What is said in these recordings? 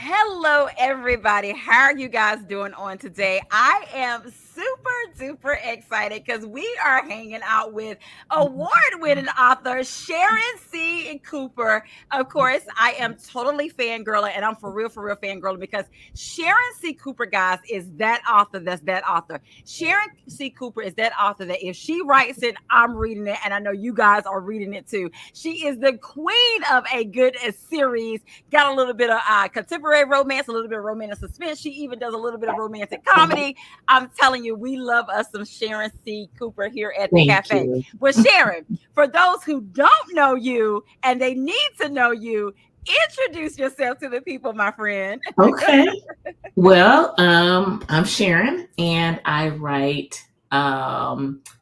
Hello, everybody. How are you guys doing on today? I am super duper excited because we are hanging out with award winning author Sharon C. Cooper. Of course, I am totally fangirling, and I'm for real fangirling because Sharon C. Cooper, guys, is that author that's that author. Sharon C. Cooper is that author that if she writes it, I'm reading it, and I know you guys are reading it too. She is the queen of a good series. Got a little bit of contemporary romance, a little bit of romantic suspense. She even does a little bit of romantic comedy. I'm telling you, we love us some Sharon C. Cooper here at the Thank cafe. you. Well, Sharon, for those who don't know you and they need to know you, introduce yourself to the people, my friend. Okay. Well, I'm Sharon, and I write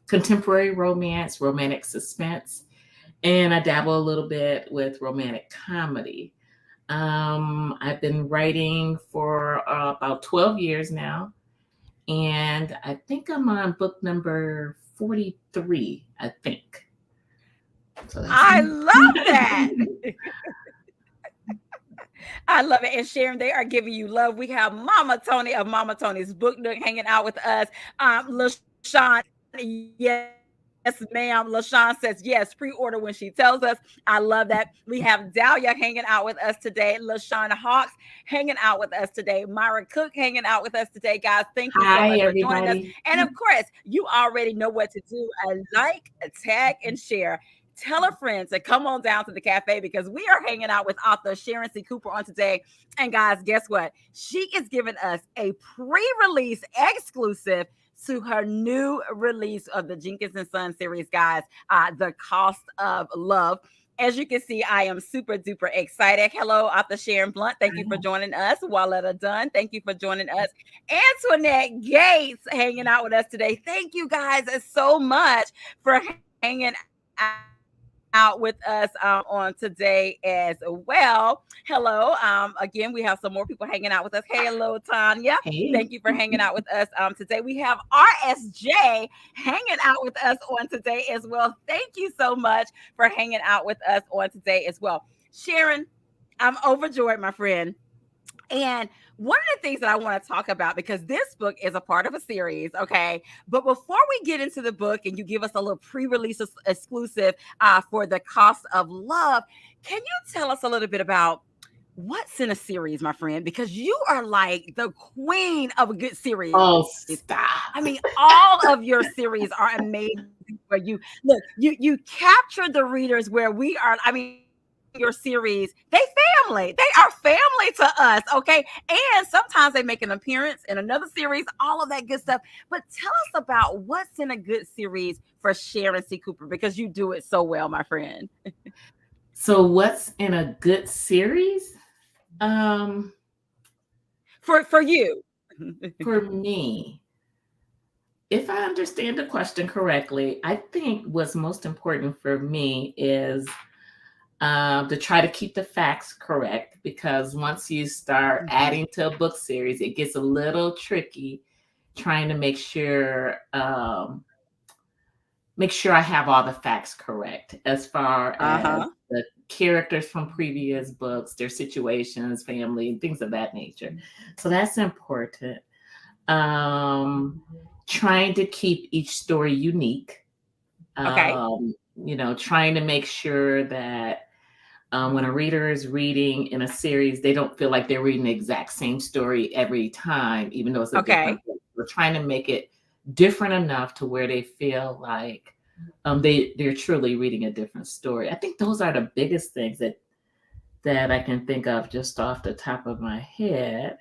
contemporary romance, romantic suspense, and I dabble a little bit with romantic comedy. I've been writing for about 12 years now, and I think I'm on book number 43, I think. So that's I love that. I love it. And Sharon, they are giving you love. We have Mama Tony of Mama Tony's Book Nook hanging out with us. LaShawn, yes, ma'am. LaShawn says yes, pre-order when she tells us. I love that. We have Dahlia hanging out with us today. LaShawn Hawks hanging out with us today. Myra Cook hanging out with us today. Guys, thank you so much for Hi, joining us. everybody. And of course, you already know what to do. A like, a tag, and share. Tell a friend to come on down to the cafe because we are hanging out with author Sharon C. Cooper on today. And guys, guess what? She is giving us a pre-release exclusive to her new release of the Jenkins and Son series, guys. The Cost of Love. As you can see, I am super duper excited. Hello, author Sharon Blunt. Thank you for joining us. Waletta Dunn. Thank you for joining us. Antoinette Gates hanging out with us today. Thank you guys so much for hanging out with us on today as well. Hello. Again, we have some more people hanging out with us. Hey, hello, Tanya. Thank you Hey. for hanging out with us today. We have RSJ hanging out with us on today as well. Thank you so much for hanging out with us on today as well. Sharon, I'm overjoyed, my friend. And one of the things that I want to talk about, because this book is a part of a series, okay? But before we get into the book and you give us a little pre release exclusive for The Cost of Love, can you tell us a little bit about what's in a series, my friend? Because you are like the queen of a good series. Oh, I mean, stop. all of your series are amazing. Where you look, you capture the readers where we are. I mean, your series, they family. They are family to us, okay? And sometimes they make an appearance in another series, all of that good stuff. But tell us about what's in a good series for Sharon C. Cooper because you do it so well, my friend. So, what's in a good series? Um, For you. for me, if I understand the question correctly, I think what's most important for me is to try to keep the facts correct, because once you start Mhm. adding to a book series, it gets a little tricky trying to make sure I have all the facts correct as far as Uh-huh. the characters from previous books, their situations, family, things of that nature. So that's important. Um, trying to keep each story unique. Okay. Trying to make sure that when a reader is reading in a series, they don't feel like they're reading the exact same story every time, even though it's a different Okay. book. We're trying to make it different enough to where they feel like they're truly reading a different story. I think those are the biggest things that I can think of just off the top of my head.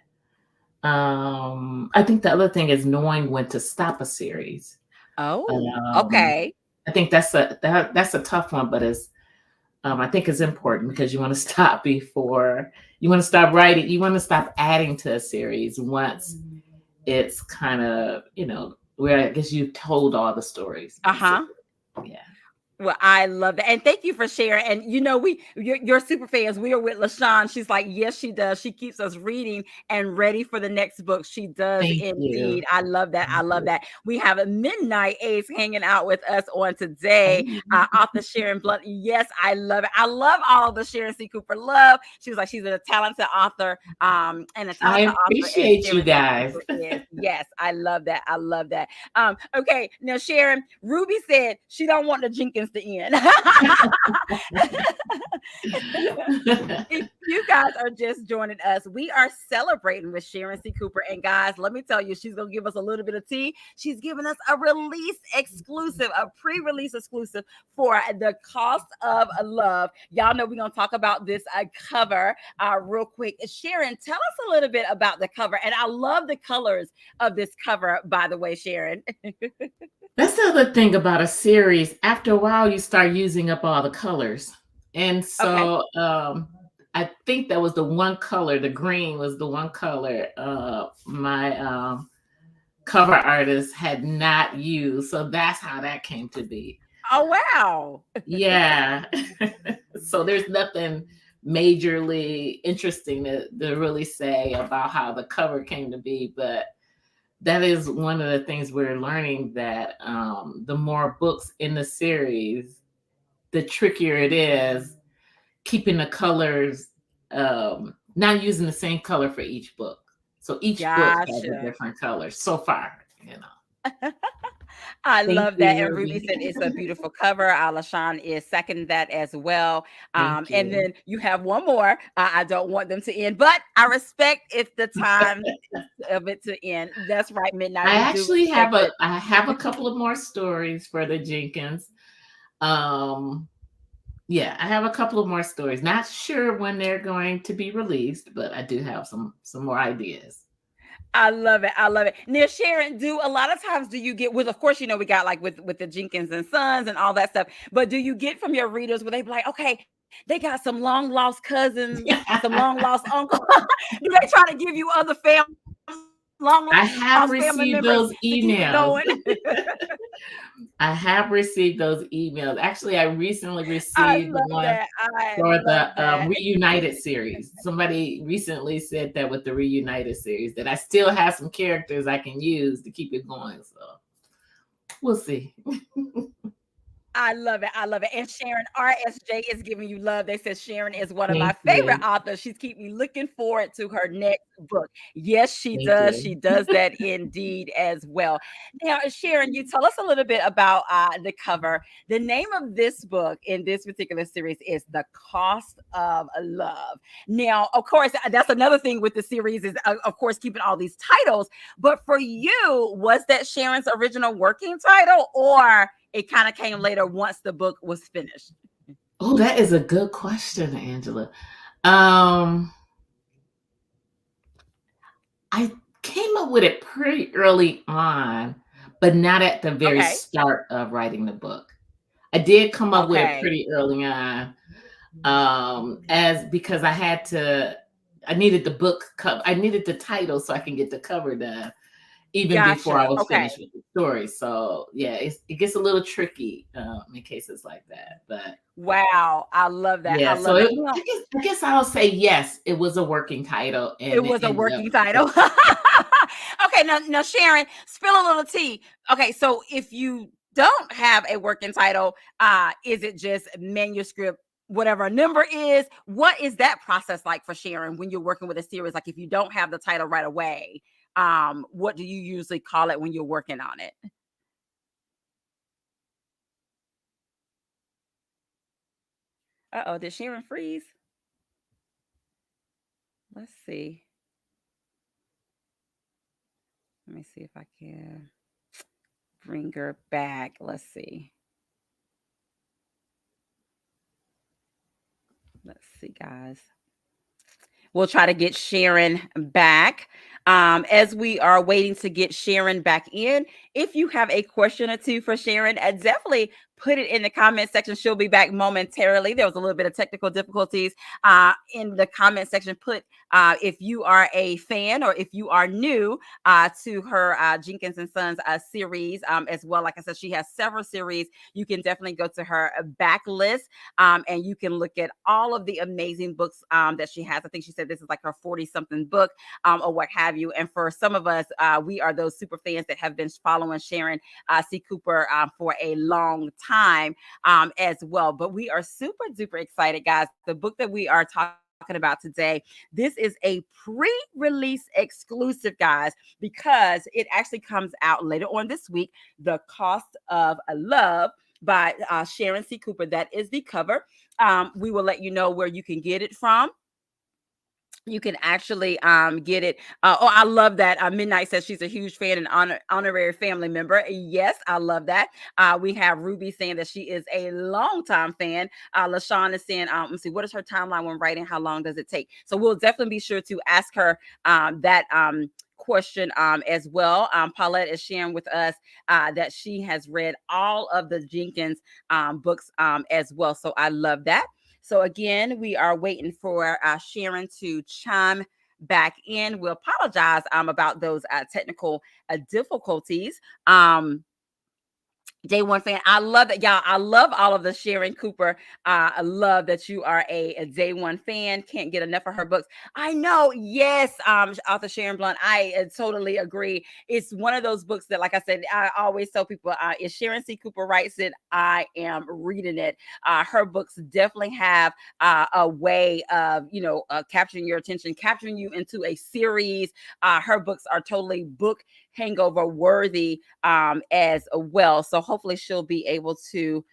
I think the other thing is knowing when to stop a series. Oh, Um, okay. I think that's a tough one, but I think it's important because you want to stop before you want to stop writing. You want to stop adding to a series once it's kind of where I guess you've told all the stories Uh-huh. basically. Yeah. Well, I love that. And thank you for sharing. And you're super fans. We are with LaShawn. She's like, yes, she does. She keeps us reading and ready for the next book. She does Thank you. indeed. I love that. I Thank love you. that. We have a Midnight Ace hanging out with us on today. Hey, Author Sharon Blunt. Yes, I love it. I love all the Sharon C. Cooper love. She was like, she's a talented author, and a I talented author as appreciate you Sharon C. guys. Cooper is. Yes, I love that. I love that. Okay, now Sharon, Ruby said she don't want the Jenkins to end. If you guys are just joining us, we are celebrating with Sharon C. Cooper. And guys, let me tell you, she's going to give us a little bit of tea. She's giving us a release exclusive, a pre-release exclusive for The Cost of Love. Y'all know we're going to talk about this cover real quick. Sharon, tell us a little bit about the cover. And I love the colors of this cover, by the way, Sharon. That's the other thing about a series. After a while, you start using up all the colors. And Okay. so I think that was the one color, the green was the one color my cover artist had not used. So that's how that came to be. Oh, wow. Yeah. So there's nothing majorly interesting to really say about how the cover came to be, but that is one of the things we're learning, that the more books in the series, the trickier it is keeping the colors, not using the same color for each book. So each book has a Gotcha. different color so far. I Thank love that. you, And Ruby Ruby. said it's a beautiful cover. Alashan is second that as well. Thank And you. then you have one more. I don't want them to end, but I respect if the time of it to end. That's right, Midnight. I We do actually respect it. I have a couple of more stories for the Jenkins. Um, yeah, I have a couple of more stories. Not sure when they're going to be released, but I do have some more ideas. I love it. I love it. Now, Sharon, do a lot of times do you get with, of course, we got like with the Jenkins and Sons and all that stuff, but do you get from your readers where they be like, okay, they got some long lost cousins, some long lost uncle? Do they try to give you other long I lost have family members received those to keep it emails. going? I have received those emails. Actually, I recently I received the love one that. I for love the that. Reunited series. Somebody recently said that with the Reunited series, that I still have some characters I can use to keep it going. So we'll see. I love it. I love it. And Sharon, RSJ is giving you love. They said Sharon is one of my Thank favorite you. authors. She's keep me looking forward to her next book. Yes, she Thank does. you. She does that indeed as well. Now, Sharon, you tell us a little bit about the cover. The name of this book in this particular series is The Cost of Love. Now, of course, that's another thing with the series is, of course, keeping all these titles. But for you, was that Sharon's original working title, or it kind of came later once the book was finished? Oh, that is a good question, Angela. Um, I came up with it pretty early on, but not at the very Okay. start of writing the book. I did come up with it Okay. pretty early on, as because I needed the book cover, I needed the title so I can get the cover done even before I Gotcha. was Okay. finished with the story. So yeah, it gets a little tricky in cases like that. But Wow. I love that. I yeah, so love that. You know, I guess I'll say yes, it was a working title, it and it was a ended up. working title. Okay. Now, Sharon, spill a little tea. Okay. So if you don't have a working title, is it just manuscript? Whatever a number is, what is that process like for Sharon when you're working with a series? Like if you don't have the title right away, what do you usually call it when you're working on it? Uh-oh, did Sharon freeze? Let's see. Let me see if I can bring her back. Let's see. Let's see, guys. We'll try to get Sharon back. As we are waiting to get Sharon back in, if you have a question or two for Sharon, definitely put it in the comment section. She'll be back momentarily. There was a little bit of technical difficulties in the comment section. Put if you are a fan or if you are new to her Jenkins and Sons series as well. Like I said, she has several series. You can definitely go to her backlist and you can look at all of the amazing books that she has. I think she said this is like her 40-something book or what have you. And for some of us, we are those super fans that have been following Sharon C. Cooper for a long time as well. But we are super duper excited, guys. The book that we are talking about today, this is a pre-release exclusive, guys, because it actually comes out later on this week. The Cost of Love by Sharon C. Cooper. That is the cover. We will let you know where you can get it from. You can actually get it. I love that. Midnight says she's a huge fan and honorary family member. Yes, I love that. We have Ruby saying that she is a longtime fan. LaShawn is saying, let's see, what is her timeline when writing? How long does it take? So we'll definitely be sure to ask her that question as well. Paulette is sharing with us that she has read all of the Jenkins books as well. So I love that. So again, we are waiting for Sharon to chime back in. We apologize about those technical difficulties. Day one fan. I love that, y'all. I love all of the Sharon Cooper. I love that you are a day one fan. Can't get enough of her books. I know. Yes. Author Sharon Blunt. I totally agree. It's one of those books that, like I said, I always tell people, if Sharon C. Cooper writes it, I am reading it. Her books definitely have a way of, capturing your attention, capturing you into a series. Her books are totally book hangover worthy as well. So hopefully she'll be able to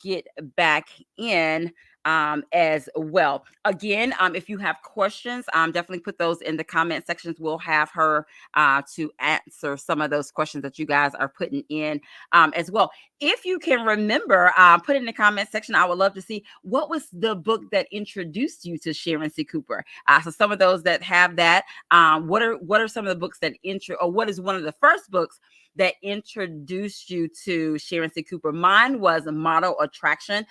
get back in as well. Again, if you have questions, definitely put those in the comment sections. We'll have her to answer some of those questions that you guys are putting in as well. If you can remember, put it in the comment section. I would love to see what was the book that introduced you to Sharon C. Cooper. So some of those that have that, what are some of the books that or what is one of the first books that introduced you to Sharon C. Cooper? Mine was Model Attraction.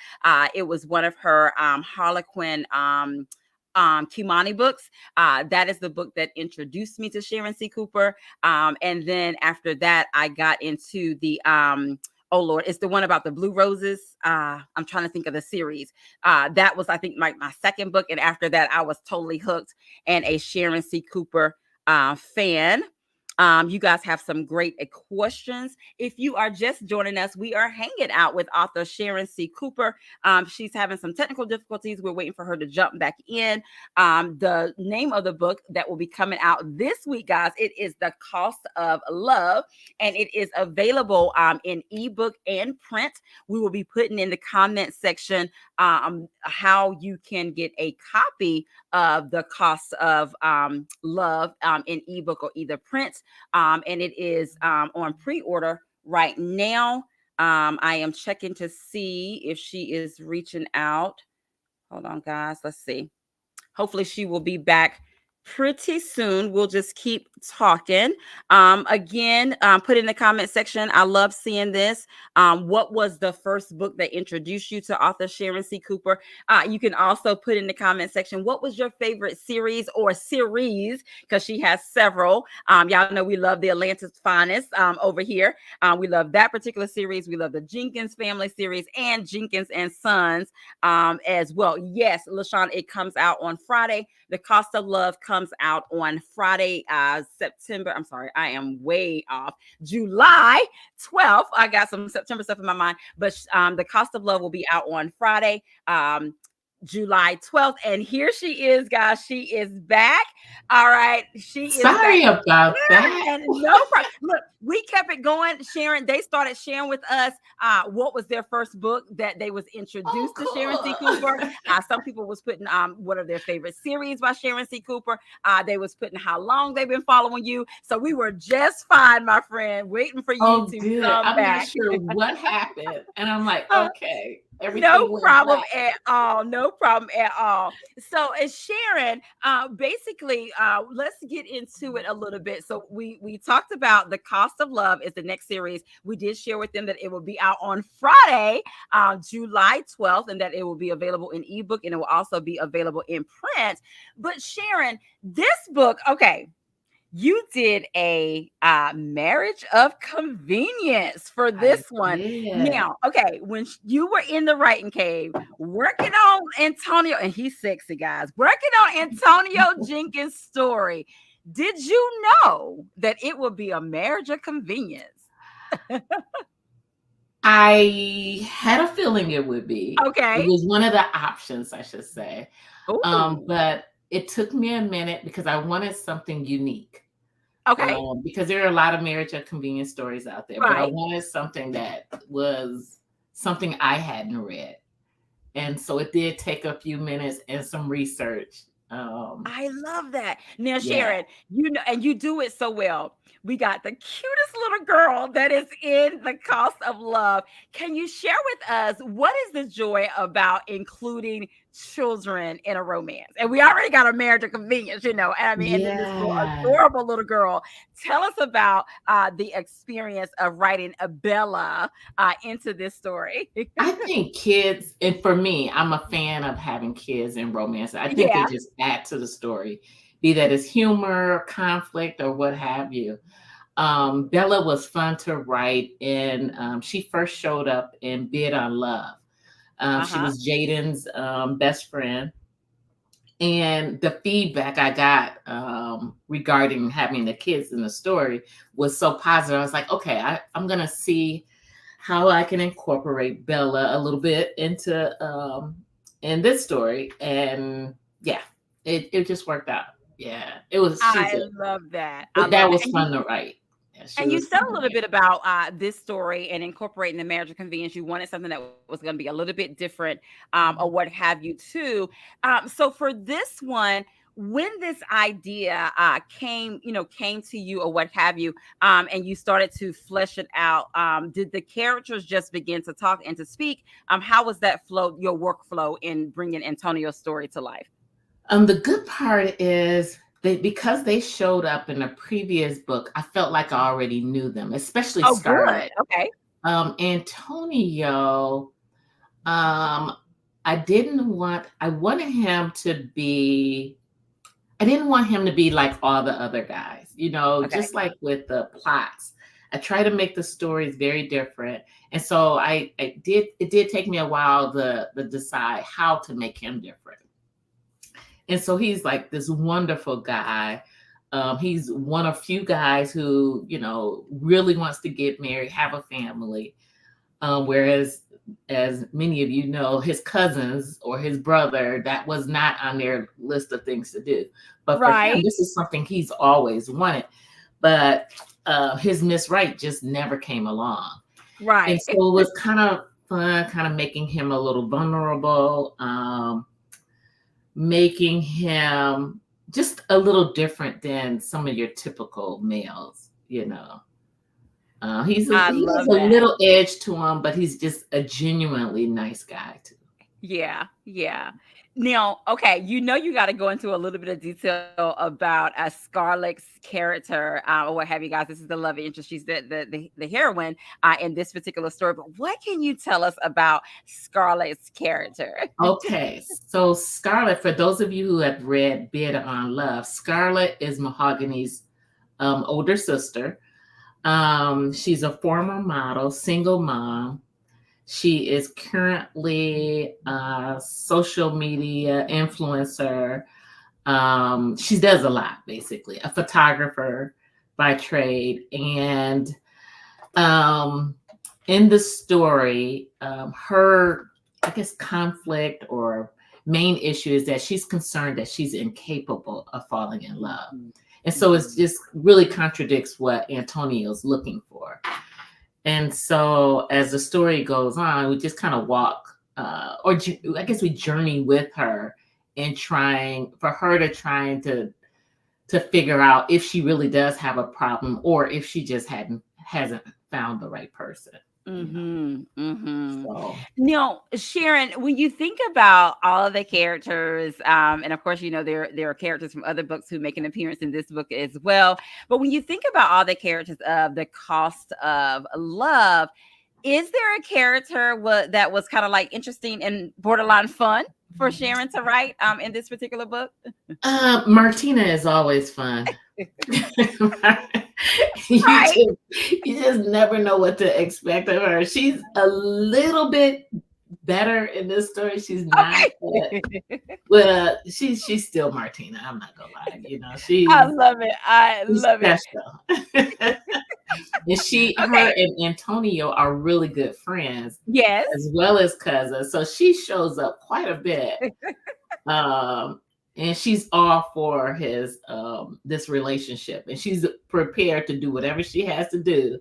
It was one of her Harlequin Kimani books. That is the book that introduced me to Sharon C. Cooper. And then after that, I got into the oh Lord, it's the one about the blue roses. I'm trying to think of the series. That was, I think, my second book. And after that, I was totally hooked and a Sharon C. Cooper fan. You guys have some great questions. If you are just joining us, we are hanging out with author Sharon C. Cooper. She's having some technical difficulties. We're waiting for her to jump back in. The name of the book that will be coming out this week, guys, it is The Cost of Love, and it is available in ebook and print. We will be putting in the comment section how you can get a copy of The Cost of Love in ebook or either print. And it is on pre-order right now. I am checking to see if she is reaching out. Hold on, guys. Let's see. Hopefully she will be back pretty soon. We'll just keep talking. Again, put in the comment section. I love seeing this. What was the first book that introduced you to author Sharon C. Cooper? You can also put in the comment section, what was your favorite series or series? Because she has several. Y'all know we love the Atlantis Finest over here. We love that particular series. We love the Jenkins family series and Jenkins and Sons as well. Yes, LaShawn, it comes out on Friday. The Cost of Love comes out on Friday, September. I'm sorry, I am way off. July 12th. I got some September stuff in my mind, but The Cost of Love will be out on Friday. July 12th. And here she is, guys. She is back. All right. She is Sorry back. about that. And no problem. Look, we kept it going. Sharon, they started sharing with us what was their first book that they was introduced to Sharon C. Cooper. Some people was putting what are their favorite series by Sharon C. Cooper. They was putting how long they've been following you. So we were just fine, my friend, waiting for you to good. come I'm back. not sure what happened. And I'm like, okay. Everything No went problem black. at all. No problem at all. So, as Sharon, basically, let's get into it a little bit. So, we talked about the cost of love is the next series. We did share with them that it will be out on Friday, July 12th, and that it will be available in ebook and it will also be available in print. But Sharon, this book, okay, you did a marriage of convenience for I this one. did. Now, okay, when you were in the writing cave working on Antonio, and he's sexy, guys, working on Antonio Jenkins' story, did you know that it would be a marriage of convenience? I had a feeling it would be. It Okay. was one of the options, I should say. Ooh. But it took me a minute because I wanted something unique. Okay. Because there are a lot of marriage of convenience stories out there, but I Right. wanted something that was something I hadn't read. And so it did take a few minutes and some research. I love that. Now, Yeah. Sharon, you know, and you do it so well. We got the cutest little girl that is in the cost of love. Can you share with us what is the joy about including children in a romance? And we already got a marriage of convenience, you know. I mean, and then this little Yeah. adorable little girl. Tell us about the experience of writing a Bella into this story. I think kids, and for me, I'm a fan of having kids in romance. I think they Yeah. just add to the story, be that it's humor, conflict, or what have you. Bella was fun to write, and she first showed up in Bid on Love. Uh She huh. was Jaden's best friend. And the feedback I got regarding having the kids in the story was so positive. I was like, okay, I'm going to see how I can incorporate Bella a little bit into in this story. And yeah, it just worked out. Yeah, it was, I love that. I that love that. was fun to write. Yeah, she And you was said fun a to little write. bit about this story and incorporating the marriage of convenience. You wanted something that was going to be a little bit different, or what have you, too. So for this one, when this idea came, came to you, or what have you, and you started to flesh it out, did the characters just begin to talk and to speak? How was that flow, your workflow in bringing Antonio's story to life? The good part is because they showed up in a previous book, I felt like I already knew them, especially Oh, Scarlett. good. Okay. Antonio, um, I wanted him to be, I didn't want him to be like all the other guys, Okay. just like with the plots. I try to make the stories very different. And so it did take me a while to decide how to make him different. And so he's like this wonderful guy. He's one of few guys who, really wants to get married, have a family. Whereas, as many of you know, his cousins or his brother, that was not on their list of things to do. But for him, Right. this is something he's always wanted. But his Miss Right just never came along. And Right. so it was kind of fun, kind of making him a little vulnerable. Making him just a little different than some of your typical males. I He has love a that. little edge to him, but he's just a genuinely nice guy too. Yeah, yeah. Now, okay, you got to go into a little bit of detail about Scarlett's character, or what have you, guys. This is the love interest. She's the heroine in this particular story. But what can you tell us about Scarlett's character? Okay, so Scarlett, for those of you who have read Bid on Love, Scarlett is Mahogany's older sister. She's a former model, single mom. She is currently a social media influencer. She does a lot, basically, a photographer by trade. And um, in the story, her, I guess, conflict or main issue is that she's concerned that she's incapable of falling in love. Mhm, And so it mhm. just really contradicts what Antonio's looking for. And so as the story goes on, we just kind of walk, I guess we journey with her in trying for her to trying to figure out if she really does have a problem or if she just hasn't found the right person. you know. Mhm. So Now, Sharon, when you think about all of the characters, and of course, there are characters from other books who make an appearance in this book as well. But when you think about all the characters of the cost of love, is there a character that was kind of like interesting and borderline fun for Sharon to write in this particular book? Martina is always fun. you Right. just you just never know what to expect of her. She's a little bit better in this story. She's not, Okay. well, she's still Martina. I'm not gonna lie. You know, I love it. I she's love it. special. And her Okay. and Antonio are really good friends Yes. as well as cousins. So she shows up quite a bit. Um, and she's all for his this relationship, and she's prepared to do whatever she has to do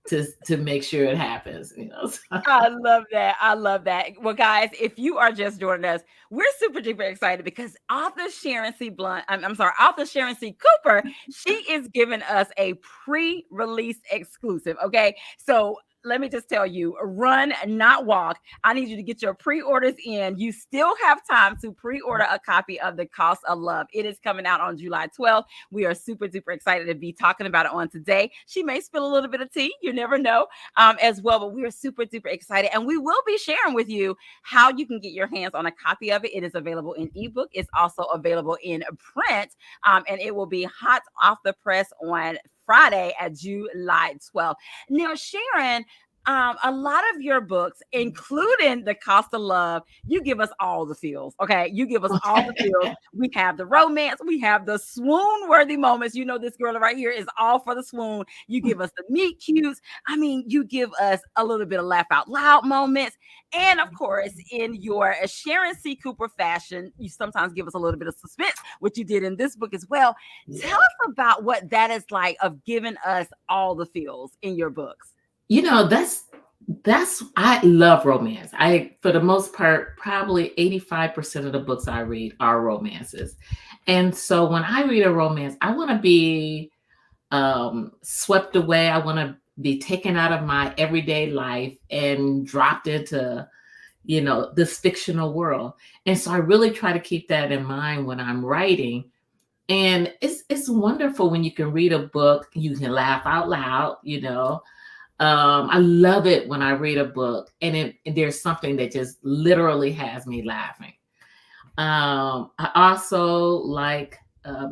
to make sure it happens, you know. So, I love that. I love that. Well, guys, if you are just joining us, we're super duper excited because author Sharon C. Blunt, I'm sorry, author Sharon C. Cooper, she is giving us a pre-release exclusive. Okay. So let me just tell you, run, not walk. I need you to get your pre-orders in. You still have time to pre-order a copy of The Cost of Love. It is coming out on July 12th. We are super duper excited to be talking about it on today. She may spill a little bit of tea. You never know as well. But we are super duper excited, and we will be sharing with you how you can get your hands on a copy of it. It is available in ebook. It's also available in print, and it will be hot off the press on Friday at July 12th. Now, Sharon, a lot of your books, including The Cost of Love, you give us all the feels. Okay. You give us all the feels. We have the romance, we have the swoon worthy moments. You know, this girl right here is all for the swoon. You give us the meet cutes. I mean, you give us a little bit of laugh out loud moments. And of course, in your Sharon C. Cooper fashion, you sometimes give us a little bit of suspense, which you did in this book as well. Tell yeah. us about what that is like of giving us all the feels in your books. You know, that's I love romance. I, for the most part, probably 85% of the books I read are romances. And so when I read a romance, I want to be swept away. I want to be taken out of my everyday life and dropped into, you know, this fictional world. And so I really try to keep that in mind when I'm writing. And it's wonderful when you can read a book, you can laugh out loud, you know. I love it when I read a book and there's something that just literally has me laughing. I also like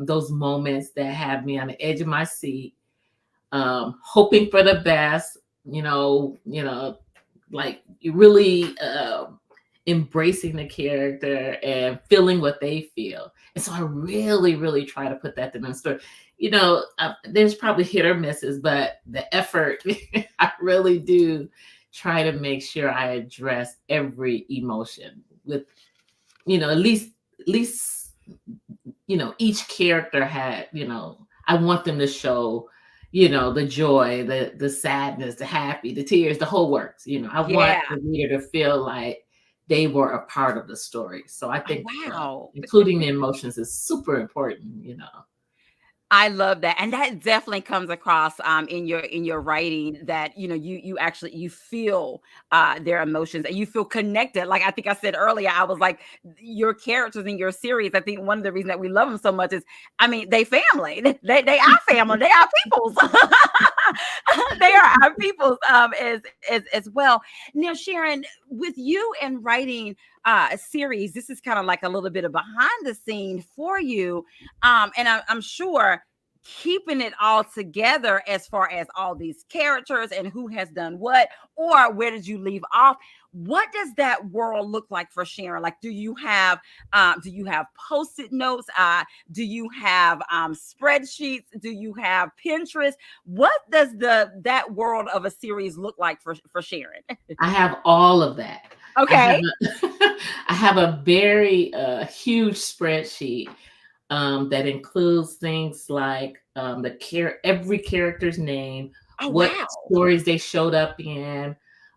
those moments that have me on the edge of my seat, hoping for the best, you know, like you really embracing the character and feeling what they feel. And so I really, really try to put that in the story. You know, there's probably hit or misses, but the effort, I really do try to make sure I address every emotion with, you know, at least, you know, each character had, you know, I want them to show, you know, the joy, the sadness, the happy, the tears, the whole works. You know, I want Yeah. the reader to feel like they were a part of the story. So I Oh, think wow. including the emotions is super important. You know. I love that, and that definitely comes across in your writing that you actually you feel their emotions and you feel connected. Like I think I said earlier, I was like your characters in your series. I think one of the reasons that we love them so much is, I mean, they family. They are family. They are peoples. They are our peoples as well. Now, Sharon, with you and writing a series, this is kind of like a little bit of behind the scene for you, and I'm sure keeping it all together as far as all these characters and who has done what, or where did you leave off. What does that world look like for Sharon? Like, do you have post-it notes, do you have spreadsheets, do you have Pinterest? What does that world of a series look like for Sharon? I have all of that. I have Okay. I have a very huge spreadsheet that includes things like every character's name, Oh, what wow. stories they showed up in,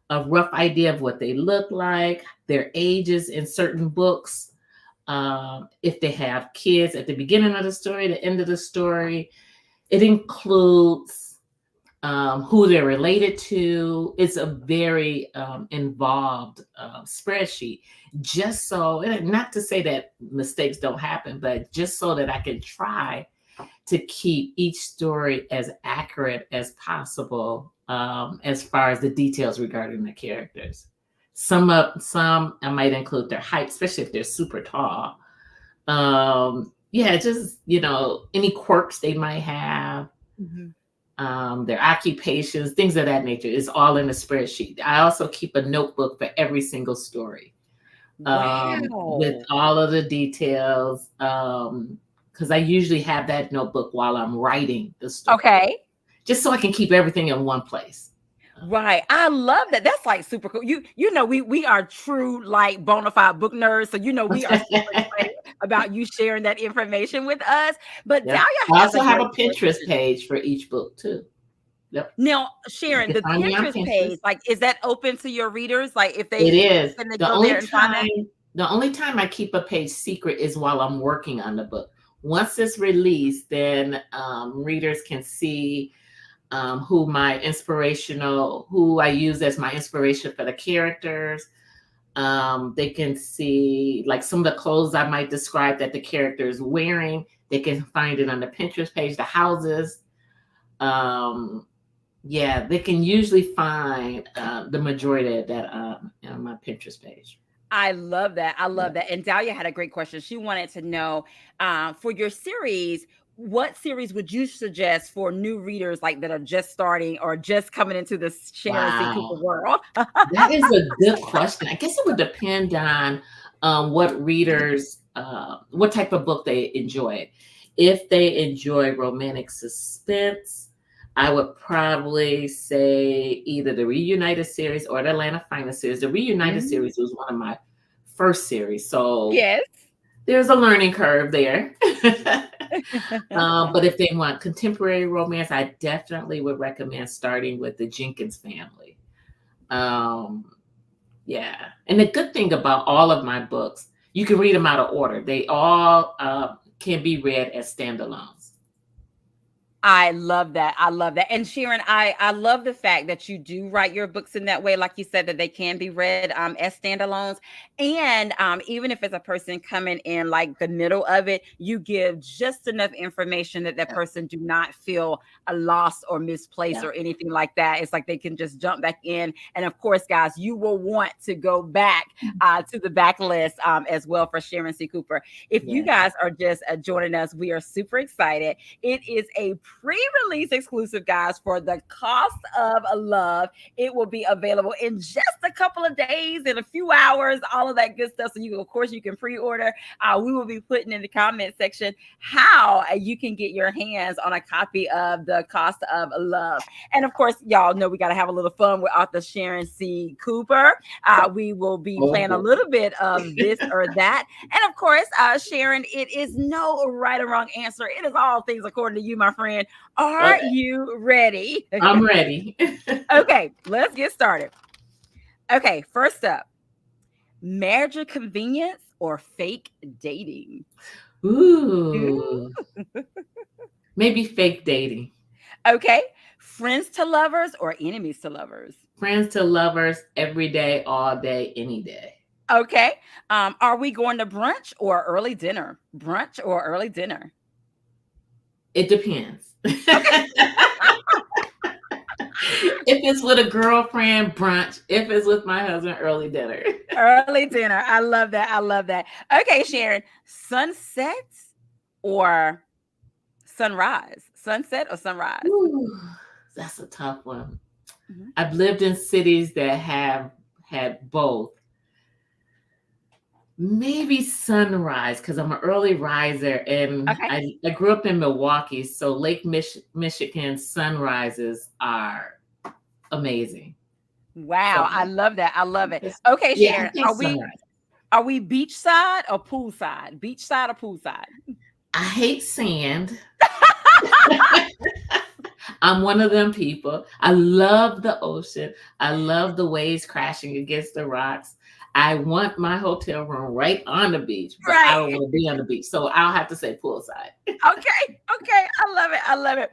a rough idea of what they look like, their ages in certain books, if they have kids at the beginning of the story, the end of the story. It includes who they're related to. It's a very involved spreadsheet, just so, and not to say that mistakes don't happen, but just so that I can try to keep each story as accurate as possible, as far as the details regarding the characters. Some I might include their height, especially if they're super tall. Yeah, just any quirks they might have, Mhm. their occupations, things of that nature, is all in a spreadsheet. I also keep a notebook for every single story, with Wow. all of the details, because I usually have that notebook while I'm writing the story, Okay. just so I can keep everything in one place. Right. I love that. That's like super cool. We are true like bona fide book nerds. So we are super excited about you sharing that information with us. But Yep. Dahlia I has a also have a great Pinterest question. page for each book too. Yep. Now, You Sharon, can the find me on Pinterest page, Pinterest. like, is that open to your readers? Like, if It they is. can they The go only there and find that? time the only time I keep a page secret is while I'm working on the book. Once it's released, then readers can see who I use as my inspiration for the characters. They can see like some of the clothes I might describe that the character is wearing. They can find it on the Pinterest page, the houses. Um, yeah, they can usually find the majority of that on my Pinterest page. I love that. I Yeah. love that. And Dahlia had a great question. She wanted to know, for your series, what series would you suggest for new readers like that are just starting or just coming into the Sharon C. Cooper Wow. world? That is a good question. I guess it would depend on what readers, what type of book they enjoy. If they enjoy romantic suspense, I would probably say either the Reunited series or the Atlanta Finest series. The Reunited Mm. series was one of my first series, so Yes. there's a learning curve there. But if they want contemporary romance, I definitely would recommend starting with the Jenkins family. Um, yeah. And the good thing about all of my books, you can read them out of order. They all can be read as standalones. I love that. I love that. And Sharon, I love the fact that you do write your books in that way, like you said, that they can be read as standalones. And even if it's a person coming in like the middle of it, you give just enough information that that Yeah. person do not feel a loss or misplaced Yeah. or anything like that. It's like they can just jump back in. And of course, guys, you will want to go back to the backlist as well for Sharon C. Cooper. If you Yeah. guys are just joining us, we are super excited. It is a pre-release exclusive, guys, for The Cost of Love. It will be available in just a couple of days, in a few hours, all of that good stuff. So of course, you can pre-order. We will be putting in the comment section how you can get your hands on a copy of The Cost of Love. And of course, y'all know we got to have a little fun with author Sharon C. Cooper. We will be Oh, playing a boy. little bit of this or that. And of course, Sharon, it is no right or wrong answer. It is all things according to you, my friend. Are Okay. you ready? I'm ready. Okay, let's get started. Okay, first up, marriage or convenience or fake dating? Ooh. Ooh. Maybe fake dating. Okay, friends to lovers or enemies to lovers? Friends to lovers every day, all day, any day. Okay, are we going to brunch or early dinner? Brunch or early dinner? It depends. Okay. If it's with a girlfriend, brunch. If it's with my husband, early dinner. Early dinner. I love that. I love that. Okay, Sharon, sunsets or sunrise? Sunset or sunrise? Ooh, that's a tough one. Mhm. I've lived in cities that have had both. Maybe sunrise because I'm an early riser and Okay. I grew up in Milwaukee. So Michigan sunrises are amazing. Wow, I So love that. I love it. Okay, yeah, I Sharon, think sunrise. are we beachside or poolside? Beachside or poolside? I hate sand. I'm one of them people. I love the ocean. I love the waves crashing against the rocks. I want my hotel room right on the beach, but I don't Right. want to be on the beach. So I'll have to say poolside. Okay, okay, I love it. I love it.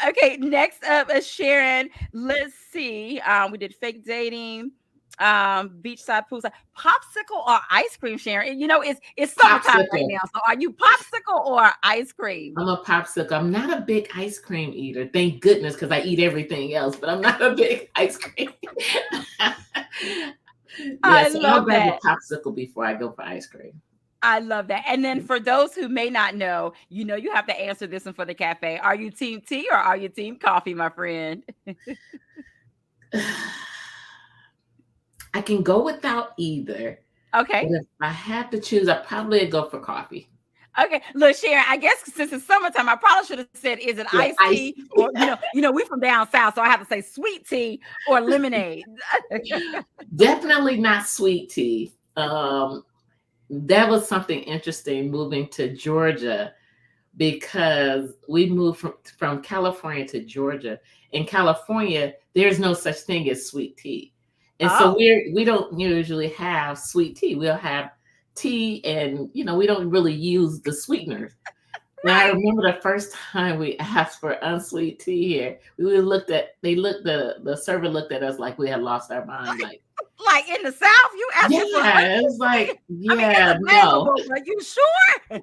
Okay, next up is Sharon. Let's see. We did fake dating, beachside, poolside, popsicle or ice cream. Sharon, you know it's summertime right Popsicle. now. So, are you popsicle or ice cream? I'm a popsicle. I'm not a big ice cream eater. Thank goodness, because I eat everything else, but I'm not a big ice cream. Yeah, I so I'll love grab that. a popsicle before I go for ice cream. I love that. And then for those who may not know, you have to answer this one for the cafe. Are you team tea or are you team coffee, my friend? I can go without either, but Okay. if I had to choose, I'd probably go for coffee. Okay, look, Sharon. I guess since it's summertime, I probably should have said, "Is it Yeah, iced ice. tea or we from down south, so I have to say sweet tea or lemonade." Definitely not sweet tea. That was something interesting moving to Georgia because we moved from California to Georgia. In California, there's no such thing as sweet tea. And so Oh, we don't usually have sweet tea. We'll have tea and we don't really use the sweeteners. And I right. remember the first time we asked for unsweet tea here, the server looked at us like we had lost our mind. Like, Like in the south, you asking for yeah, it was unsweet tea? like, I mean, yeah, it's no. available, but you sure?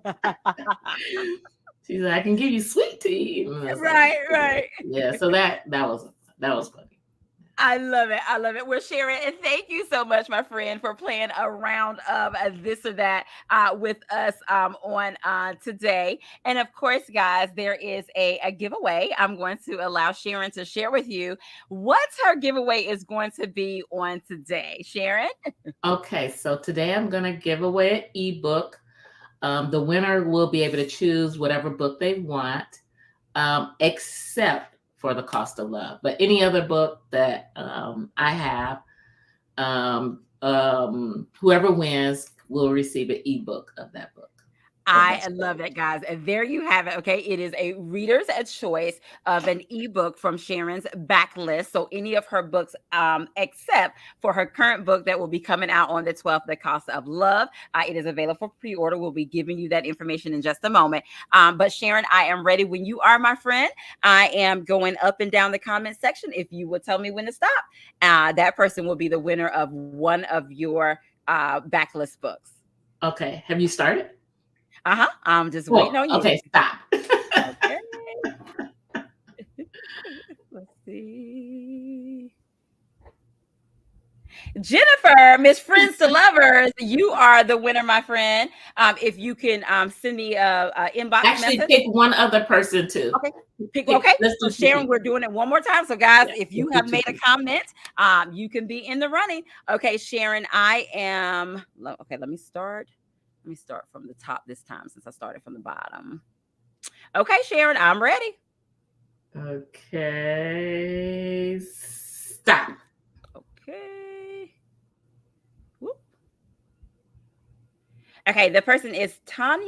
She's like, I can give you sweet tea. And I was like, Right, right. yeah. So that was funny. I love it. I love it. We're sharing, and thank you so much, my friend, for playing a round of this or that with us on today. And of course, guys, there is a giveaway. I'm going to allow Sharon to share with you what her giveaway is going to be on today. Sharon? Okay, so today I'm gonna give away an ebook. The winner will be able to choose whatever book they want, except for The Cost of Love. But any other book that I have, whoever wins will receive an ebook of that book of that I love story. that, guys. And there you have it. Okay. It is a reader's choice of an ebook from Sharon's backlist. So any of her books, except for her current book that will be coming out on the 12th, The Cost of Love. It is available for pre-order. We'll be giving you that information in just a moment. But Sharon, I am ready when you are, my friend. I am going up and down the comment section. If you would tell me when to stop, that person will be the winner of one of your backlist books. Okay, have you started? Uh-huh. I'm just waiting Well, on you. okay, stop. Okay. Let's see. Jennifer, Miss Friends to Lovers, you are the winner, my friend. If you can send me a inbox Actually, message. pick one other person too. Okay. Okay. Let's So do two Sharon, we're people. doing it one more time. So guys, Yeah, if you let's do have two made a people. comment, you can be in the running. Okay, Sharon, okay, let me start. Let me start from the top this time since I started from the bottom. Okay, Sharon, I'm ready. Okay, stop. Okay. Whoop. Okay, the person is Tanya.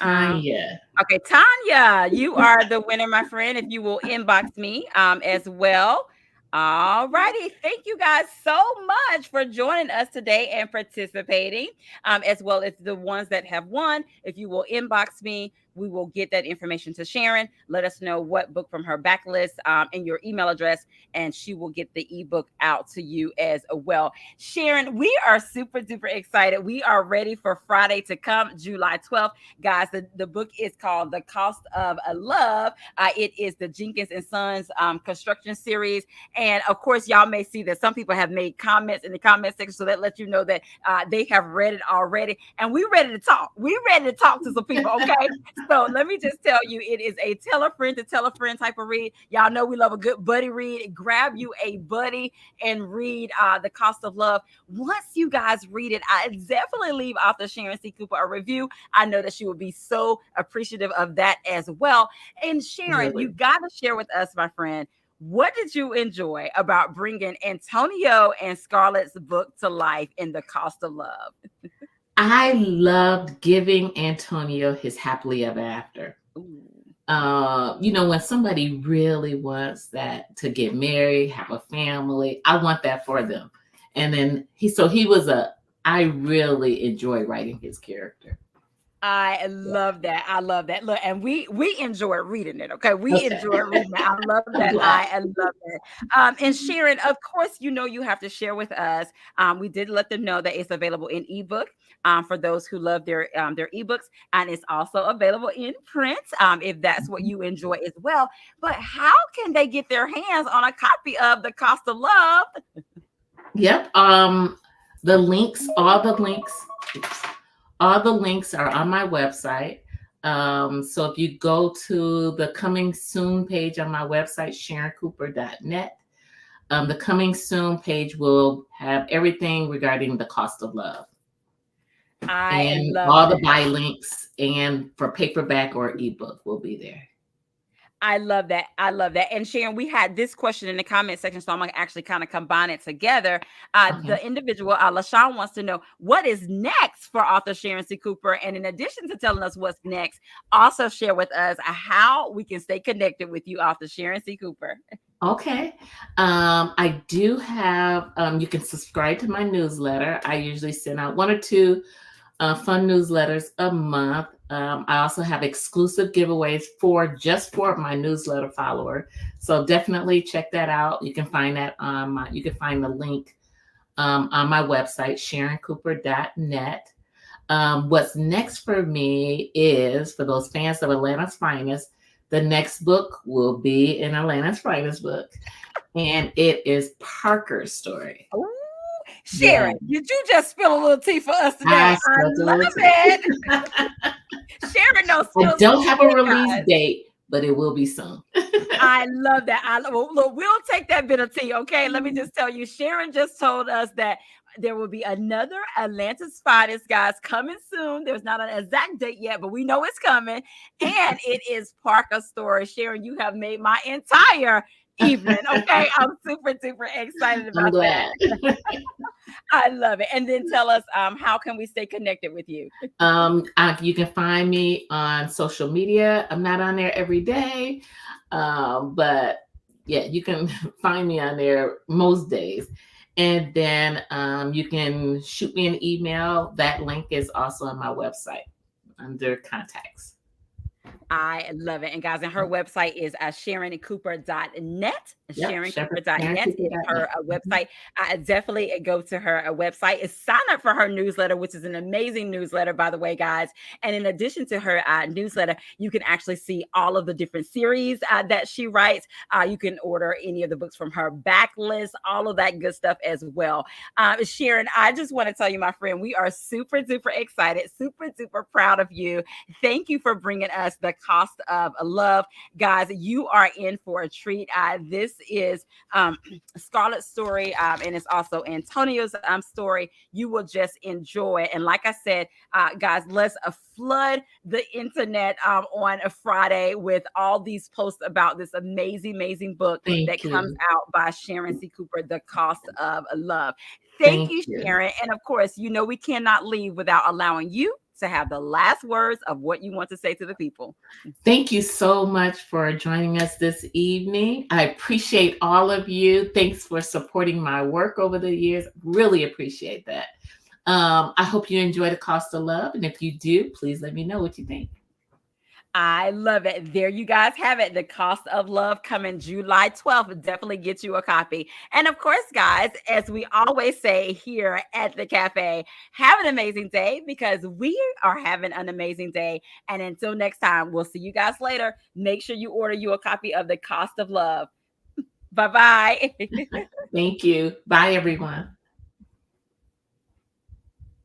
Um, Tanya. okay, Tanya, you are the winner, my friend. If you will inbox me as well. All righty. Thank you guys so much for joining us today and participating. As well as the ones that have won. If you will inbox me, we will get that information to Sharon. Let us know what book from her backlist and your email address, and she will get the ebook out to you as well. Sharon, we are super duper excited. We are ready for Friday to come, July 12th. Guys, the book is called The Cost of Love. It is the Jenkins and Sons construction series. And of course, y'all may see that some people have made comments in the comment section. So that lets you know that they have read it already. And we're ready to talk. We're ready to talk to some people. Okay. So let me just tell you, it is a tell a friend to tell a friend type of read. Y'all know we love a good buddy read. Grab you a buddy and read The Cost of Love. Once you guys read it, I definitely leave author Sharon C. Cooper a review. I know that she will be so appreciative of that as well. And Sharon, you Really. got to share with us, my friend, what did you enjoy about bringing Antonio and Scarlett's book to life in The Cost of Love? I loved giving Antonio his happily ever after. Ooh. When somebody really wants that to get married, have a family, I want that for them. And then he was I really enjoy writing his character. I Yeah. love that. I love that. Look, and we enjoy reading it. Okay, we Okay. enjoy reading it. I love I'm that. glad. I love it. And Sharon, of course, you have to share with us. We did let them know that it's available in ebook. For those who love their ebooks, and it's also available in print. If that's what you enjoy as well. But how can they get their hands on a copy of The Cost of Love? Yep. The links, oops, all the links are on my website. So if you go to the coming soon page on my website, SharonCooper.net, the coming soon page will have everything regarding The Cost of Love I and love all the that. buy links, and for paperback or ebook will be there. I love that. I love that. And Sharon, we had this question in the comment section, so I'm gonna actually kind of combine it together. Okay. The individual, LaShawn, wants to know what is next for author Sharon C. Cooper, and in addition to telling us what's next, also share with us how we can stay connected with you, author Sharon C. Cooper. Okay. I do have, you can subscribe to my newsletter. I usually send out one or two fun newsletters a month. I also have exclusive giveaways for my newsletter follower. So definitely check that out. You can find that you can find the link on my website, SharonCooper.net. What's next for me is for those fans of Atlanta's Finest, the next book will be in Atlanta's Finest book, and it is Parker's story. Ooh, Yeah, Sharon, did you just spill a little tea for us today? I I spelled a little love tea. it. Sharon knows I spill some don't have a tea, release guys. date, but it will be soon. I love that. Look, we'll take that bit of tea. Okay. Let me just tell you, Sharon just told us that there will be another Atlanta's Finest, guys, coming soon. There's not an exact date yet, but we know it's coming. And it is Parker's story. Sharon, you have made my entire evening. Okay. I'm super, super excited I'm about that. glad. I love it. And then tell us how can we stay connected with you? You can find me on social media. I'm not on there every day, but yeah, you can find me on there most days. And then you can shoot me an email. That link is also on my website under contacts. I love it. And guys, and her website is SharonCooper.net. Yep, SharonCooper.net is her SharonCooper.net. website. I definitely go to her website. Sign up for her newsletter, which is an amazing newsletter, by the way, guys. And in addition to her newsletter, you can actually see all of the different series that she writes. You can order any of the books from her backlist, all of that good stuff as well. Sharon, I just want to tell you, my friend, we are super, super excited, super, super proud of you. Thank you for bringing us The Cost of Love. Guys, you are in for a treat. This is Scarlett's story, and it's also Antonio's story. You will just enjoy it. And like I said, guys, let's flood the internet on a Friday with all these posts about this amazing, amazing book that Thank comes you. out by Sharon C. Cooper, The Cost of Love. Thank Thank you, you. Sharon. And of course, we cannot leave without allowing you to have the last words of what you want to say to the people. Thank you so much for joining us this evening. I appreciate all of you. Thanks for supporting my work over the years. Really appreciate that. I hope you enjoy The Cost of Love. And if you do, please let me know what you think. I love it. There you guys have it. The Cost of Love coming July 12th. Definitely get you a copy. And of course, guys, as we always say here at the cafe, have an amazing day because we are having an amazing day. And until next time, we'll see you guys later. Make sure you order you a copy of The Cost of Love. Bye bye. Thank you. Bye, everyone.